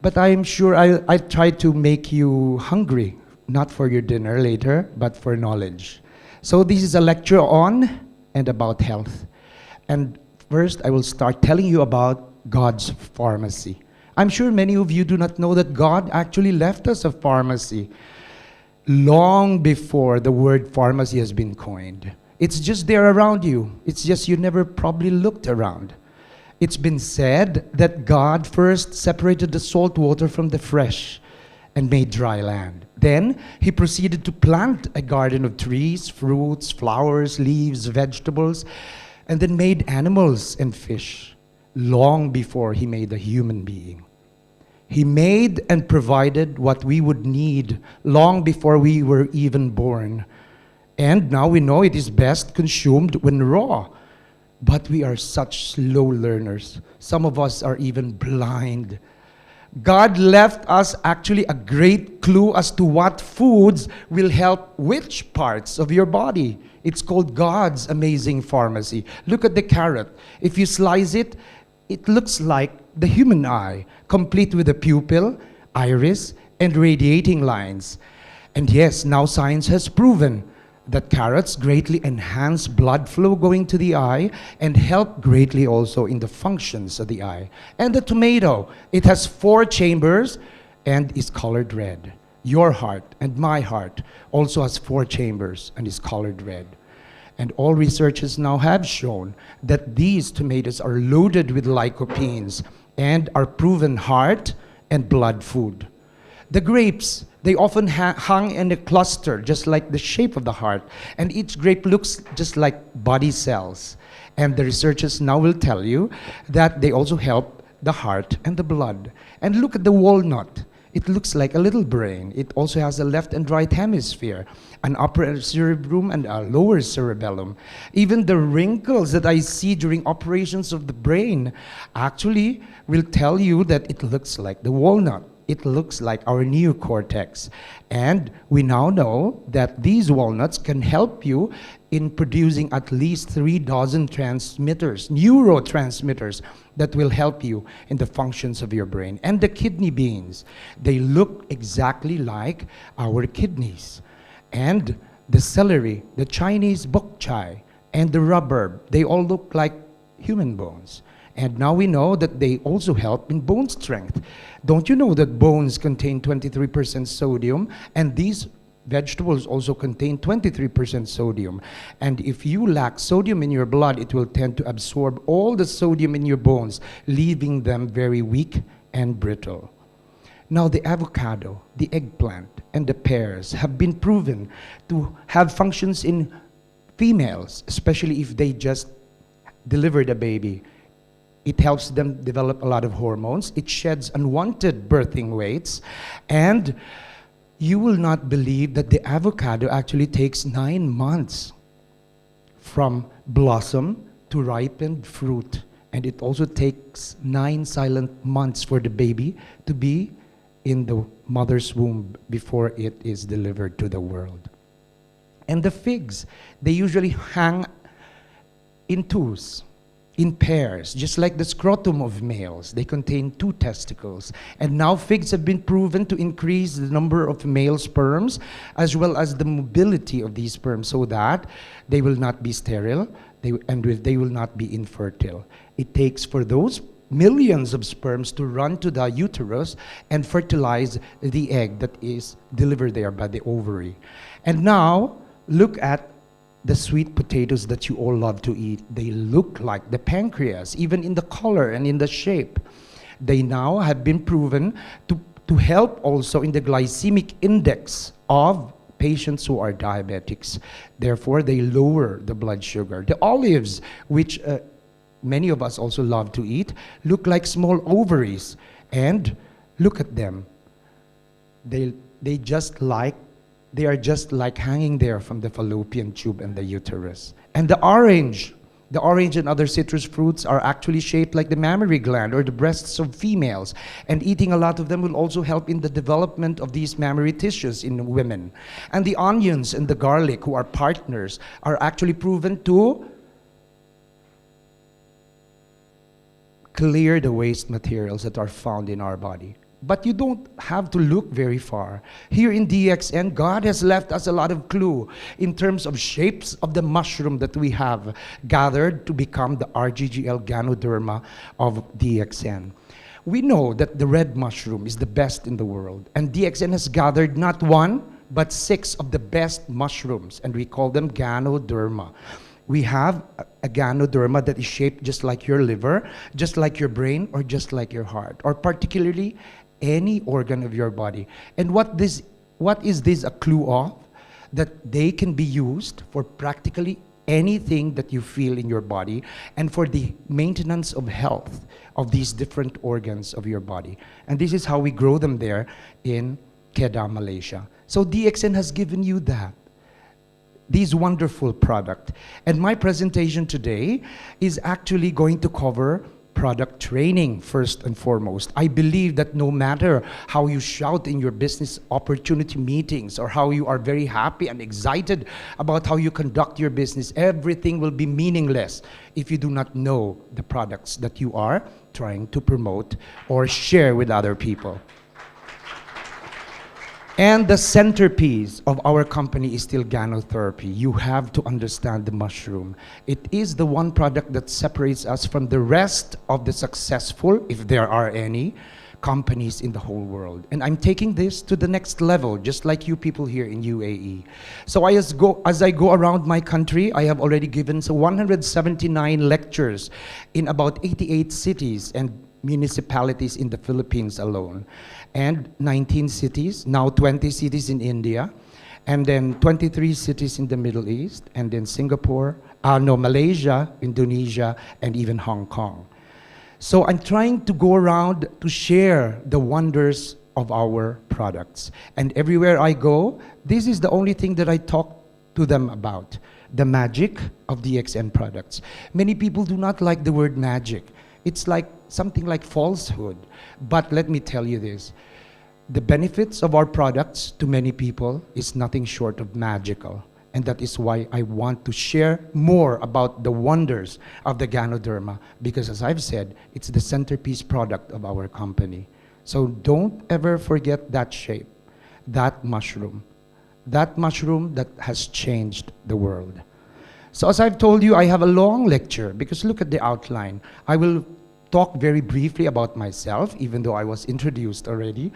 But I'm sure I try to make you hungry, not for your dinner later, but for knowledge. So this is a lecture on and about health. And first, I will start telling you about God's pharmacy. I'm sure many of you do not know that God actually left us a pharmacy long before the word pharmacy has been coined. It's just there around you. It's just you never probably looked around. It's been said that God first separated the salt water from the fresh and made dry land. Then he proceeded to plant a garden of trees, fruits, flowers, leaves, vegetables, and then made animals and fish long before he made a human being. He made and provided what we would need long before we were even born. And now we know it is best consumed when raw. But we are such slow learners. Some of us are even blind. God left us actually a great clue as to what foods will help which parts of your body. It's called God's amazing pharmacy. Look at the carrot. If you slice it, it looks like the human eye, complete with a pupil, iris, and radiating lines. And yes, now science has proven that carrots greatly enhance blood flow going to the eye and help greatly also in the functions of the eye. And the tomato, it has 4 chambers and is colored red. Your heart and my heart also has 4 chambers and is colored red. And all researchers now have shown that these tomatoes are loaded with lycopenes and are proven heart and blood food. The grapes, they often hang in a cluster, just like the shape of the heart. And each grape looks just like body cells. And the researchers now will tell you that they also help the heart and the blood. And look at the walnut. It looks like a little brain. It also has a left and right hemisphere, an upper cerebrum and a lower cerebellum. Even the wrinkles that I see during operations of the brain actually will tell you that it looks like the walnut. It looks like our neocortex. And we now know that these walnuts can help you in producing at least 3 dozen transmitters, neurotransmitters, that will help you in the functions of your brain. And the kidney beans, they look exactly like our kidneys. And the celery, the Chinese bok choy, and the rhubarb, they all look like human bones. And now we know that they also help in bone strength. Don't you know that bones contain 23% sodium? And these vegetables also contain 23% sodium. And if you lack sodium in your blood, it will tend to absorb all the sodium in your bones, leaving them very weak and brittle. Now the avocado, the eggplant, and the pears have been proven to have functions in females, especially if they just delivered a baby. It helps them develop a lot of hormones. It sheds unwanted birthing weights. And you will not believe that the avocado actually takes 9 months from blossom to ripened fruit. And it also takes 9 silent months for the baby to be in the mother's womb before it is delivered to the world. And the figs, they usually hang in twos, in pairs, just like the scrotum of males. They contain 2 testicles. And now figs have been proven to increase the number of male sperms as well as the mobility of these sperms so that they will not be sterile and they will not be infertile. It takes for those millions of sperms to run to the uterus and fertilize the egg that is delivered there by the ovary. And now, look at the sweet potatoes that you all love to eat. They look like the pancreas, even in the color and in the shape. They now have been proven to help also in the glycemic index of patients who are diabetics. Therefore, they lower the blood sugar. The olives, which many of us also love to eat, look like small ovaries. And look at them. They are just like hanging there from the fallopian tube and the uterus. And the orange and other citrus fruits are actually shaped like the mammary gland or the breasts of females. And eating a lot of them will also help in the development of these mammary tissues in women. And the onions and the garlic, who are partners, are actually proven to clear the waste materials that are found in our body. But you don't have to look very far. Here in DXN, God has left us a lot of clue in terms of shapes of the mushroom that we have gathered to become the RGGL Ganoderma of DXN. We know that the red mushroom is the best in the world, and DXN has gathered not one, but 6 of the best mushrooms, and we call them Ganoderma. We have a Ganoderma that is shaped just like your liver, just like your brain, or just like your heart, or particularly any organ of your body. And what is this a clue of? That they can be used for practically anything that you feel in your body and for the maintenance of health of these different organs of your body. And this is how we grow them there in Kedah, Malaysia. So DXN has given you that, these wonderful product. And my presentation today is actually going to cover product training first and foremost. I believe that no matter how you shout in your business opportunity meetings or how you are very happy and excited about how you conduct your business, everything will be meaningless if you do not know the products that you are trying to promote or share with other people. And the centerpiece of our company is still Ganotherapy. You have to understand the mushroom. It is the one product that separates us from the rest of the successful, if there are any, companies in the whole world. And I'm taking this to the next level, just like you people here in UAE. So as I go around my country, I have already given 179 lectures in about 88 cities and municipalities in the Philippines alone, and 19 cities, now 20 cities in India, and then 23 cities in the Middle East, and then Malaysia, Indonesia, and even Hong Kong. So I'm trying to go around to share the wonders of our products. And everywhere I go, this is the only thing that I talk to them about, the magic of DXN products. Many people do not like the word magic. It's like something like falsehood. But let me tell you this, the benefits of our products to many people is nothing short of magical. And that is why I want to share more about the wonders of the Ganoderma, because as I've said, it's the centerpiece product of our company. So don't ever forget that shape, that mushroom that has changed the world. So as I've told you, I have a long lecture because look at the outline. I will talk very briefly about myself, even though I was introduced already,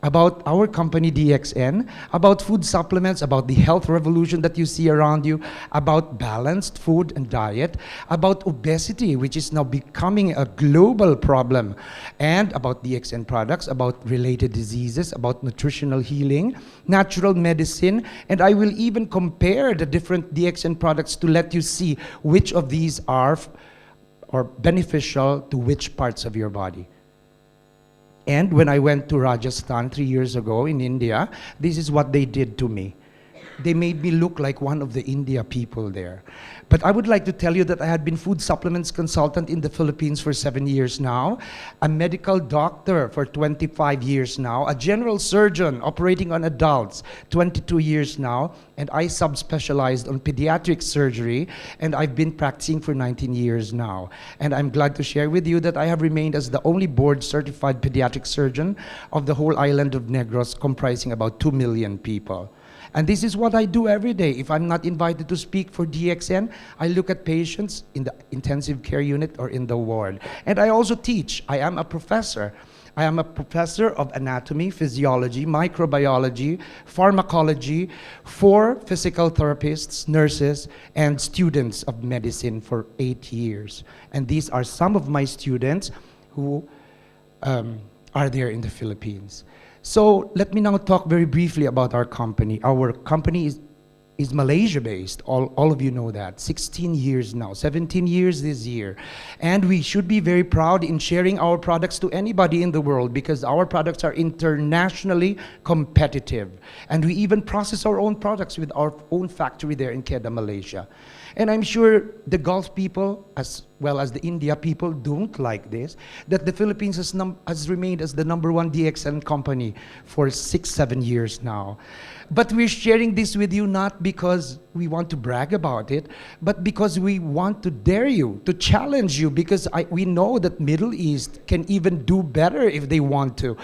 about our company DXN, about food supplements, about the health revolution that you see around you, about balanced food and diet, about obesity, which is now becoming a global problem, and about DXN products, about related diseases, about nutritional healing, natural medicine, and I will even compare the different DXN products to let you see which of these are beneficial to which parts of your body. And when I went to Rajasthan 3 years ago in India, this is what they did to me. They made me look like one of the India people there. But I would like to tell you that I had been food supplements consultant in the Philippines for 7 years now, a medical doctor for 25 years now, a general surgeon operating on adults 22 years now, and I subspecialized on pediatric surgery, and I've been practicing for 19 years now. And I'm glad to share with you that I have remained as the only board-certified pediatric surgeon of the whole island of Negros, comprising about 2 million people. And this is what I do every day. If I'm not invited to speak for DXN, I look at patients in the intensive care unit or in the ward. And I also teach. I am a professor. I am a professor of anatomy, physiology, microbiology, pharmacology for physical therapists, nurses, and students of medicine for 8 years. And these are some of my students who are there in the Philippines. So let me now talk very briefly about our company. Our company is Malaysia-based. All of you know that. 16 years now, 17 years this year. And we should be very proud in sharing our products to anybody in the world because our products are internationally competitive. And we even process our own products with our own factory there in Kedah, Malaysia. And I'm sure the Gulf people, as well as the India people, don't like this, that the Philippines has remained as the #1 DXN company for 6-7 years now. But we're sharing this with you not because we want to brag about it, but because we want to dare you, to challenge you, because we know that Middle East can even do better if they want to.